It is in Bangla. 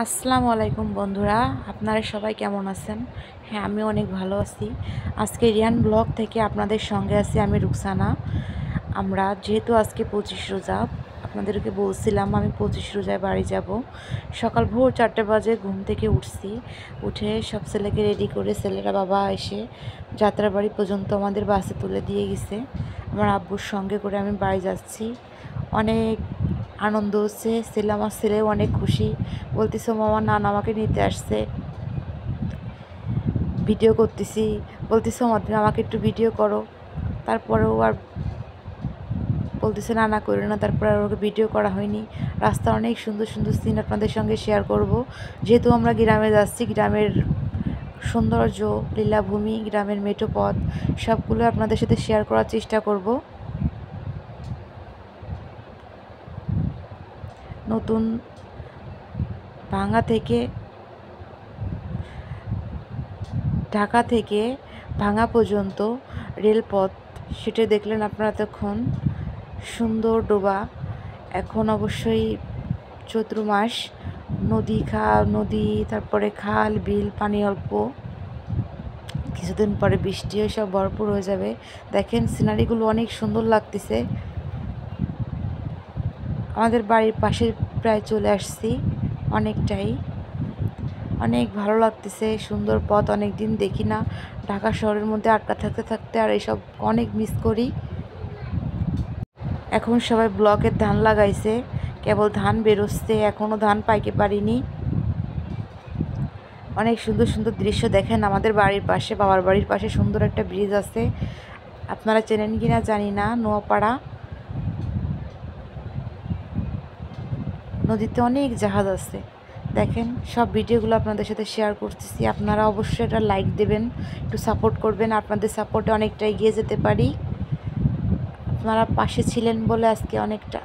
আসসালামু আলাইকুম বন্ধুরা, আপনারা সবাই কেমন আছেন? হ্যাঁ, আমি অনেক ভালো আছি। আজকে রিয়ান ব্লগ থেকে আপনাদের সঙ্গে আছি আমি রুকসানা। আমরা যেহেতু আজকে 25 রোজা, আপনাদেরকে বলছিলাম আমি 25 রোজায় বাড়ি যাব। সকাল ভোর 4টে বাজে ঘুম থেকে উঠছি, উঠে সব ছেলেকে রেডি করে ছেলেরা বাবা এসে যাত্রাবাড়ি পর্যন্ত আমাদের বাসে তুলে দিয়ে গেছে। আমার আব্বুর সঙ্গে করে আমি বাড়ি যাচ্ছি। অনেক আনন্দ হচ্ছে, আমার ছেলেও অনেক খুশি, বলতেছে মামা নান আমাকে নিতে আসছে, ভিডিও করতেছি, বলতেছে মা তুমি আমাকে একটু ভিডিও করো। তারপরেও আর বলতেছে না না করো না, তারপরে আর ওকে ভিডিও করা হয়নি। রাস্তা অনেক সুন্দর সুন্দর সিন আপনাদের সঙ্গে শেয়ার করব। যেহেতু আমরা গ্রামে যাচ্ছি, গ্রামের সৌন্দর্য, লীলাভূমি, গ্রামের মেঠো পথ সবগুলো আপনাদের সাথে শেয়ার করার চেষ্টা করব। নতুন ঢাকা থেকে ভাঙা পর্যন্ত রেলপথ, সেটা দেখলেন আপনারা তখন। সুন্দর ডোবা। এখন অবশ্যই চৈত্র মাস, নদী, তারপরে খাল বিল, পানি অল্প, কিছুদিন পরে বৃষ্টি হয়ে সব ভরপুর হয়ে যাবে। দেখেন সিনারিগুলো অনেক সুন্দর লাগতেছে। আমাদের বাড়ির পাশে প্রায় চলে আসছি, অনেক ভালো লাগতেছে। সুন্দর পথ, অনেক দিন দেখি না। ঢাকা শহরের মধ্যে আটকা থাকতে থাকতে আর এসব অনেক মিস করি। এখন সবাই ব্লকের ধান লাগাইছে, কেবল ধান বেরোচ্ছে, এখনও ধান পাইতে পারিনি। অনেক সুন্দর সুন্দর দৃশ্য দেখেন। আমাদের বাড়ির পাশে, বাবার বাড়ির পাশে সুন্দর একটা ব্রিজ আছে, আপনারা চেনেন কি না জানি না, নোয়াপাড়া। নদীতে অনেক জাহাজ আছে। দেখেন সব ভিডিওগুলো আপনাদের সাথে শেয়ার করতেছি। আপনারা অবশ্যই এটা লাইক দেবেন, একটু সাপোর্ট করবেন। আপনাদের সাপোর্টে অনেকটা এগিয়ে যেতে পারি। আপনারা পাশে ছিলেন বলে আজকে অনেকটা